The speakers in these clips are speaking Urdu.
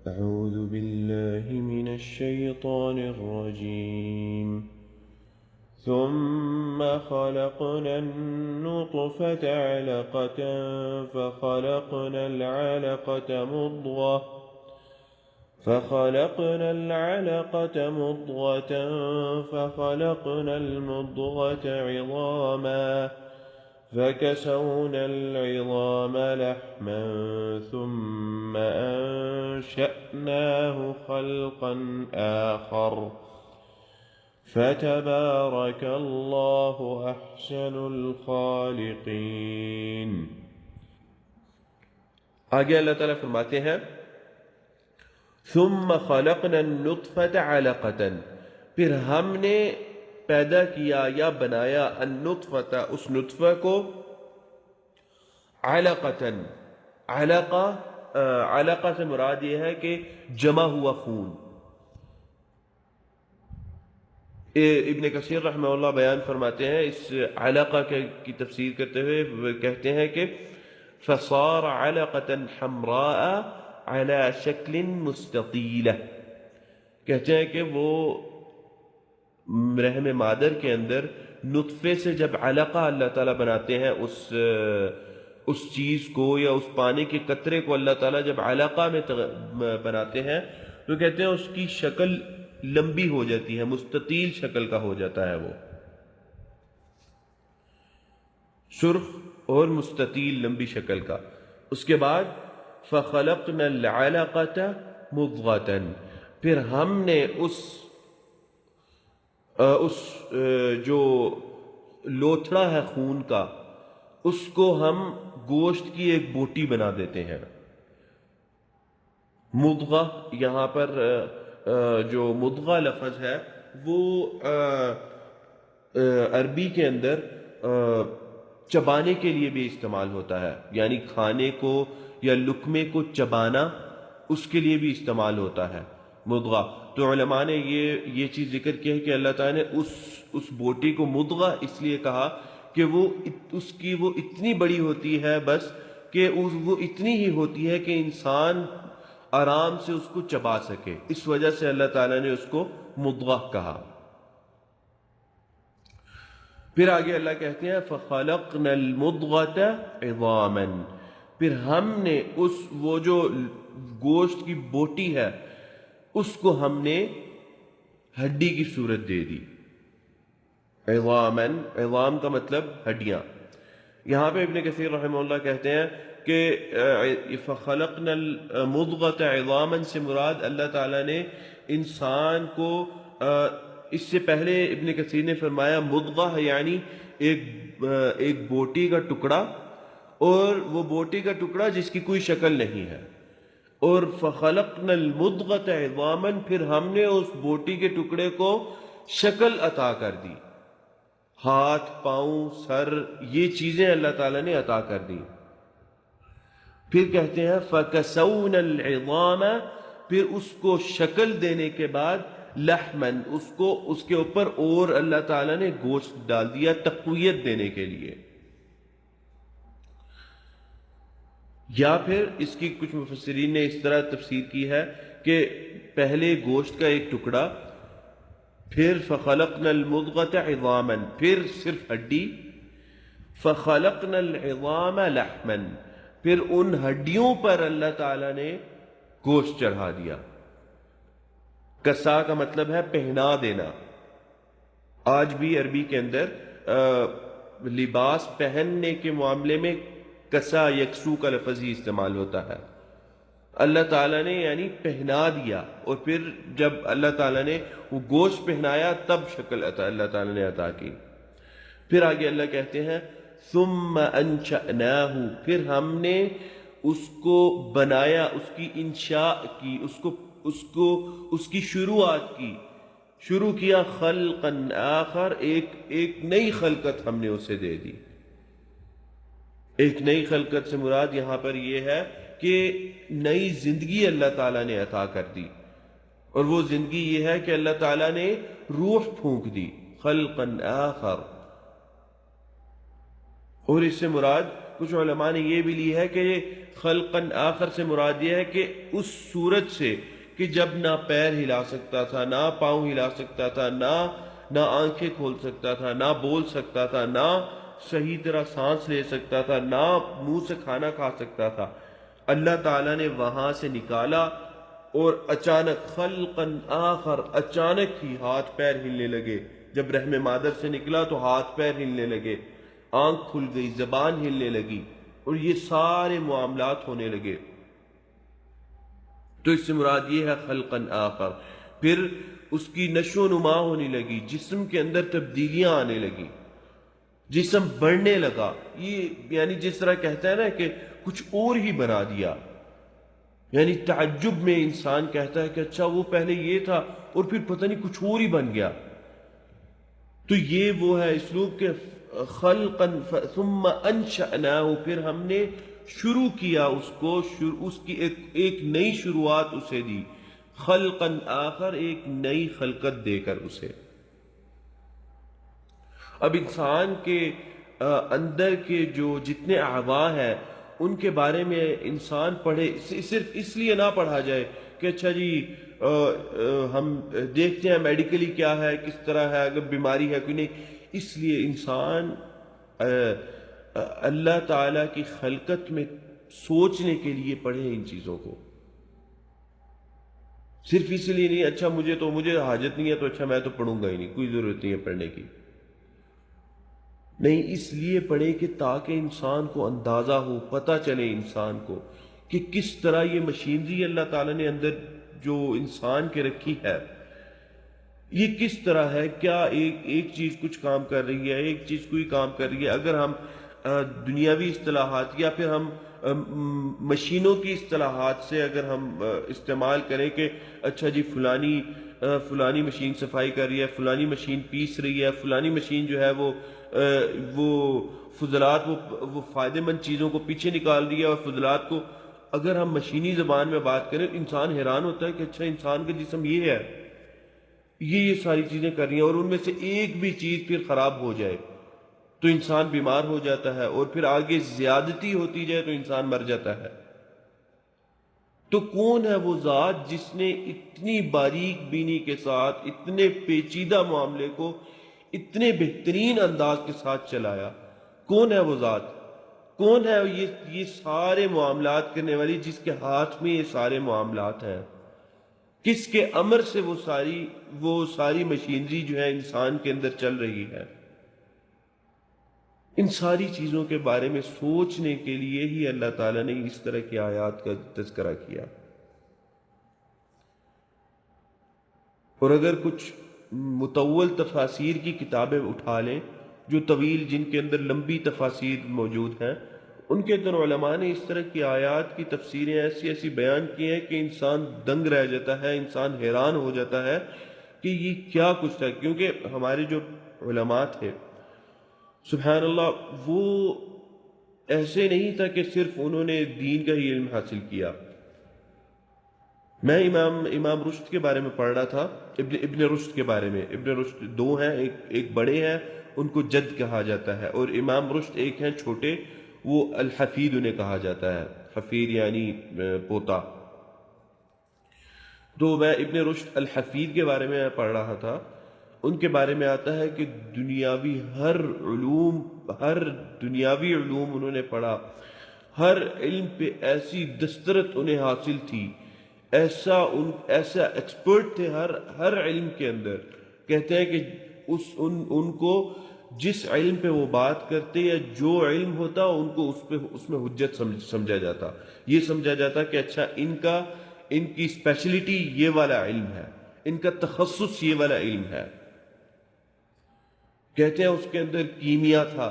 أعوذ بالله من الشيطان الرجيم. ثم خلقنا النطفة علقة فخلقنا العلقة مضغة فخلقنا المضغة عظاما فكسونا العظام لحما ثم أنشأناه خلقا آخر فتبارك الله أحسن الخالقين. آگے اللہ تعالیٰ فرماتے ہیں ثم خلقنا النطفة علقة، پھر ہم نے پیدا کیا یا بنایا النطفة، اس نطفہ کو، علقة، علقہ سے مراد یہ ہے کہ جمع ہوا خون. ابن کثیر رحمہ اللہ بیان فرماتے ہیں اس علقہ کی تفسیر کرتے ہوئے کہتے ہیں کہ فصار علقة حمراء على شکل مستطیلہ، کہتے ہیں کہ وہ رحم مادر کے اندر نطفے سے جب علقہ اللہ تعالیٰ بناتے ہیں، اس چیز کو یا اس پانی کے قطرے کو اللہ تعالیٰ جب علقہ میں بناتے ہیں تو کہتے ہیں اس کی شکل لمبی ہو جاتی ہے، مستطیل شکل کا ہو جاتا ہے، وہ سرخ اور مستطیل لمبی شکل کا. اس کے بعد فخلقنا العلقة مضغة، پھر ہم نے اس جو لوتھڑا ہے خون کا، اس کو ہم گوشت کی ایک بوٹی بنا دیتے ہیں. مضغہ، یہاں پر جو مضغہ لفظ ہے وہ عربی کے اندر چبانے کے لیے بھی استعمال ہوتا ہے، یعنی کھانے کو یا لقمے کو چبانا، اس کے لیے بھی استعمال ہوتا ہے مضغہ. تو علماء نے یہ چیز ذکر کی ہے کہ اللہ تعالیٰ نے اس بوٹی کو مضغہ اس لیے کہا کہ وہ اتنی بڑی ہوتی ہے بس کہ وہ اتنی ہی ہوتی ہے کہ انسان آرام سے اس کو چبا سکے، اس وجہ سے اللہ تعالیٰ نے اس کو مضغہ کہا. پھر آگے اللہ کہتے ہیں فَخَلَقْنَا الْمُضْغَةَ عِظَامًا، پھر ہم نے وہ جو گوشت کی بوٹی ہے اس کو ہم نے ہڈی کی صورت دے دی. عظامًا، عظام کا مطلب ہڈیاں. یہاں پہ ابن کثیر رحمہ اللہ کہتے ہیں کہ فَخَلَقْنَا الْمُضْغَةَ عِظَامًا سے مراد اللہ تعالیٰ نے انسان کو، اس سے پہلے ابن کثیر نے فرمایا مضغہ یعنی ایک بوٹی کا ٹکڑا، اور وہ بوٹی کا ٹکڑا جس کی کوئی شکل نہیں ہے، اور فَخَلَقْنَا الْمُضْغَةَ عِظَامًا پھر ہم نے اس بوٹی کے ٹکڑے کو شکل عطا کر دی، ہاتھ، پاؤں، سر، یہ چیزیں اللہ تعالیٰ نے عطا کر دی. پھر کہتے ہیں فَكَسَوْنَا الْعِظَامَ، پھر اس کو شکل دینے کے بعد لحمن، اس کے اوپر اور اللہ تعالیٰ نے گوشت ڈال دیا تقویت دینے کے لیے. یا پھر اس کی کچھ مفسرین نے اس طرح تفسیر کی ہے کہ پہلے گوشت کا ایک ٹکڑا، پھر فَخَلَقْنَا الْمُضْغَةَ عِظَامًا، پھر صرف ہڈی، فَخَلَقْنَا الْعِظَامَ لَحْمًا، پھر ان ہڈیوں پر اللہ تعالیٰ نے گوشت چڑھا دیا. کسا کا مطلب ہے پہنا دینا. آج بھی عربی کے اندر لباس پہننے کے معاملے میں کسا یکسو کا لفظ ہی استعمال ہوتا ہے. اللہ تعالیٰ نے یعنی پہنا دیا، اور پھر جب اللہ تعالیٰ نے وہ گوشت پہنایا تب شکل اللہ تعالیٰ نے عطا کی. پھر آگے اللہ کہتے ہیں ثم انشأناہ، پھر ہم نے اس کو بنایا، اس کی انشاء کی، اس کی شروعات کی، شروع کیا خلقا آخر، ایک نئی خلقت ہم نے اسے دے دی. ایک نئی خلقت سے مراد یہاں پر یہ ہے کہ نئی زندگی اللہ تعالیٰ نے عطا کر دی، اور وہ زندگی یہ ہے کہ اللہ تعالیٰ نے روح پھونک دی، خلقا آخر. اور اس سے مراد کچھ علماء نے یہ بھی لی ہے کہ یہ خلقن آخر سے مراد یہ ہے کہ اس صورت سے کہ جب نہ پیر ہلا سکتا تھا، نہ پاؤں ہلا سکتا تھا، نہ آنکھیں کھول سکتا تھا، نہ بول سکتا تھا، نہ صحیح طرح سانس لے سکتا تھا، نہ منہ سے کھانا کھا سکتا تھا، اللہ تعالیٰ نے وہاں سے نکالا اور اچانک خلقن آخر، اچانک ہی ہاتھ پیر ہلنے لگے۔ جب رحم مادر سے نکلا تو ہاتھ پیر ہلنے لگے، آنکھ کھل گئی، زبان ہلنے لگی، اور یہ سارے معاملات ہونے لگے۔ تو اس سے مراد یہ ہے خلقن آخر۔ پھر اس کی نشو و نما ہونے لگی، جسم کے اندر تبدیلیاں آنے لگی، جسم بڑھنے لگا۔ یہ یعنی جس طرح کہتا ہے نا کہ کچھ اور ہی بنا دیا، یعنی تعجب میں انسان کہتا ہے کہ اچھا وہ پہلے یہ تھا اور پھر پتہ نہیں کچھ اور ہی بن گیا۔ تو یہ وہ ہے اسلوب کے خلقن ثم انشأناہ، پھر ہم نے شروع کیا اس کو، اس کی ایک نئی شروعات اسے دی، خلقن آخر، ایک نئی خلقت دے کر اسے۔ اب انسان کے اندر کے جو جتنے اعضاء ہیں ان کے بارے میں انسان پڑھے، صرف اس لیے نہ پڑھا جائے کہ اچھا جی ہم دیکھتے ہیں میڈیکلی کیا ہے، کس طرح ہے، اگر بیماری ہے کوئی نہیں، اس لیے انسان اللہ تعالی کی خلقت میں سوچنے کے لیے پڑھے ان چیزوں کو، صرف اس لیے نہیں اچھا مجھے حاجت نہیں ہے تو اچھا میں تو پڑھوں گا ہی نہیں، کوئی ضرورت نہیں ہے پڑھنے کی، نہیں، اس لیے پڑھے کہ تاکہ انسان کو اندازہ ہو، پتہ چلے انسان کو کہ کس طرح یہ مشینری اللہ تعالیٰ نے اندر جو انسان کے رکھی ہے یہ کس طرح ہے، کیا ایک چیز کچھ کام کر رہی ہے، ایک چیز کوئی کام کر رہی ہے۔ اگر ہم دنیاوی اصطلاحات یا پھر ہم مشینوں کی اصطلاحات سے اگر ہم استعمال کریں کہ اچھا جی فلانی مشین صفائی کر رہی ہے، فلانی مشین پیس رہی ہے، فلانی مشین جو ہے وہ فضلات، وہ فائدہ مند چیزوں کو پیچھے نکال رہی ہے، اور فضلات کو اگر ہم مشینی زبان میں بات کریں انسان حیران ہوتا ہے کہ اچھا انسان کا جسم یہ ہے، یہ ساری چیزیں کر رہی ہیں، اور ان میں سے ایک بھی چیز پھر خراب ہو جائے تو انسان بیمار ہو جاتا ہے، اور پھر آگے زیادتی ہوتی جائے تو انسان مر جاتا ہے۔ تو کون ہے وہ ذات جس نے اتنی باریک بینی کے ساتھ اتنے پیچیدہ معاملے کو اتنے بہترین انداز کے ساتھ چلایا؟ کون ہے وہ ذات؟ کون ہے یہ سارے معاملات کرنے والی، جس کے ہاتھ میں یہ سارے معاملات ہیں؟ کس کے امر سے وہ ساری مشینری جو ہے انسان کے اندر چل رہی ہے؟ ان ساری چیزوں کے بارے میں سوچنے کے لیے ہی اللہ تعالیٰ نے اس طرح کی آیات کا تذکرہ کیا۔ اور اگر کچھ مطول تفاسیر کی کتابیں اٹھا لیں جو طویل، جن کے اندر لمبی تفاسیر موجود ہیں، ان کے اندر علماء نے اس طرح کی آیات کی تفسیریں ایسی بیان کی ہیں کہ انسان دنگ رہ جاتا ہے، انسان حیران ہو جاتا ہے کہ یہ کیا کچھ تھا۔ کیونکہ ہمارے جو علماء تھے سبحان اللہ، وہ ایسے نہیں تھا کہ صرف انہوں نے دین کا ہی علم حاصل کیا۔ میں امام رشد کے بارے میں پڑھ رہا تھا، ابن رشد کے بارے میں۔ ابن رشد دو ہیں، ایک بڑے ہیں، ان کو جد کہا جاتا ہے، اور امام رشد ایک ہیں چھوٹے، وہ الحفید انہیں کہا جاتا ہے، حفید یعنی پوتا۔ تو میں ابن رشد الحفید کے بارے میں پڑھ رہا تھا، ان کے بارے میں آتا ہے کہ ہر دنیاوی علوم انہوں نے پڑھا، ہر علم پہ ایسی دسترت انہیں حاصل تھی، ایسا ایکسپرٹ تھے ہر علم کے اندر۔ کہتے ہیں کہ ان کو جس علم پہ وہ بات کرتے یا جو علم ہوتا ان کو اس میں حجت سمجھا جاتا، یہ سمجھا جاتا کہ اچھا ان کی اسپیشلٹی یہ والا علم ہے، ان کا تخصص یہ والا علم ہے۔ کہتے ہیں اس کے اندر کیمیا تھا،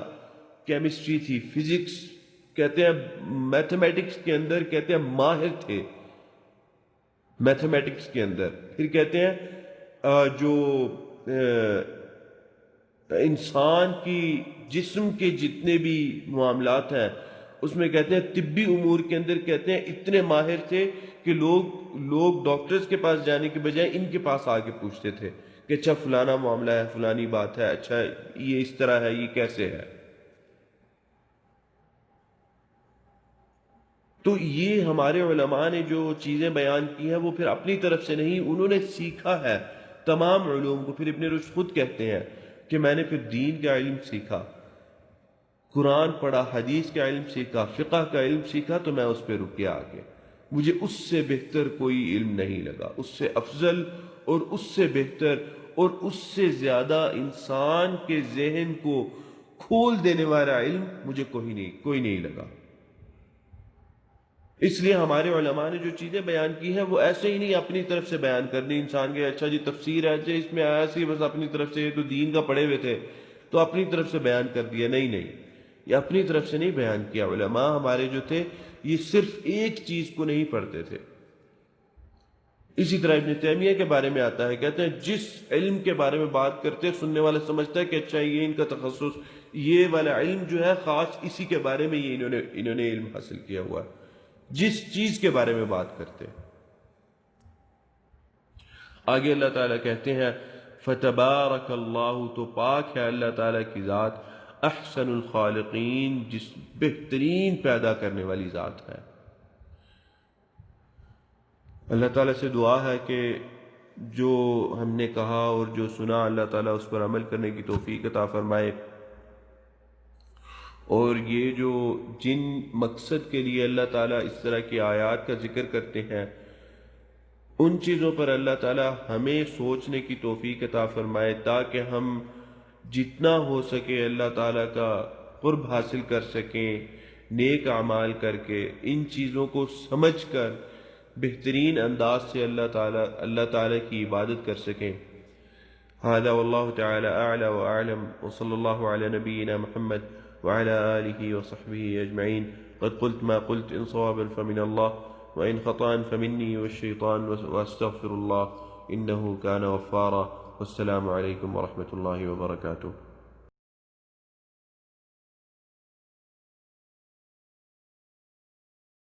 کیمسٹری تھی، فزکس، کہتے ہیں میتھمیٹکس کے اندر کہتے ہیں ماہر تھے میتھمیٹکس کے اندر۔ پھر کہتے ہیں جو انسان کی جسم کے جتنے بھی معاملات ہیں اس میں کہتے ہیں طبی امور کے اندر کہتے ہیں اتنے ماہر تھے کہ لوگ ڈاکٹرز کے پاس جانے کے بجائے ان کے پاس آگے پوچھتے تھے کہ اچھا فلانا معاملہ ہے، فلانی بات ہے، اچھا یہ اس طرح ہے، یہ کیسے ہے۔ تو یہ ہمارے علماء نے جو چیزیں بیان کی ہیں وہ پھر اپنی طرف سے نہیں، انہوں نے سیکھا ہے تمام علوم کو۔ پھر ابن رشد خود کہتے ہیں کہ میں نے پھر دین کا علم سیکھا، قرآن پڑھا، حدیث کا علم سیکھا، فقہ کا علم سیکھا، تو میں اس پہ رک گیا آگے، مجھے اس سے بہتر کوئی علم نہیں لگا، اس سے افضل اور اس سے بہتر اور اس سے زیادہ انسان کے ذہن کو کھول دینے والا علم مجھے کوئی نہیں لگا۔ اس لیے ہمارے علماء نے جو چیزیں بیان کی ہیں وہ ایسے ہی نہیں اپنی طرف سے بیان کرنی انسان کے، اچھا جی تفسیر ہے اس میں آیا سی بس اپنی طرف سے، یہ تو دین کا پڑھے ہوئے تھے تو اپنی طرف سے بیان کر دیا، نہیں، یہ اپنی طرف سے نہیں بیان کیا۔ علماء ہمارے جو تھے یہ صرف ایک چیز کو نہیں پڑھتے تھے۔ اسی طرح ابن تیمیہ کے بارے میں آتا ہے، کہتے ہیں جس علم کے بارے میں بات کرتے ہیں سننے والا سمجھتا ہے کہ اچھا یہ ان کا تخصص، یہ والا علم جو ہے خاص اسی کے بارے میں یہ انہوں نے علم حاصل کیا ہوا ہے، جس چیز کے بارے میں بات کرتے ہیں۔ آگے اللہ تعالیٰ کہتے ہیں فَتَبَارَكَ اللَّهُ، تو پاک ہے اللہ تعالیٰ کی ذات، احسن الخالقین، جس بہترین پیدا کرنے والی ذات ہے۔ اللہ تعالیٰ سے دعا ہے کہ جو ہم نے کہا اور جو سنا اللہ تعالیٰ اس پر عمل کرنے کی توفیق عطا فرمائے، اور یہ جو جن مقصد کے لیے اللہ تعالیٰ اس طرح کی آیات کا ذکر کرتے ہیں ان چیزوں پر اللہ تعالیٰ ہمیں سوچنے کی توفیق عطا فرمائے، تاکہ ہم جتنا ہو سکے اللہ تعالیٰ کا قرب حاصل کر سکیں، نیک اعمال کر کے ان چیزوں کو سمجھ کر بہترین انداز سے اللہ تعالیٰ کی عبادت کر سکیں۔ هذا والله تعالى أعلى وأعلم، وصلى الله على نبينا محمد وعلى آله وصحبه أجمعين. قد قلت ما قلت، إن صوابا فمن الله وإن خطأ فمني والشيطان، وأستغفر الله إنه كان غفارا. والسلام عليكم ورحمة الله وبركاته.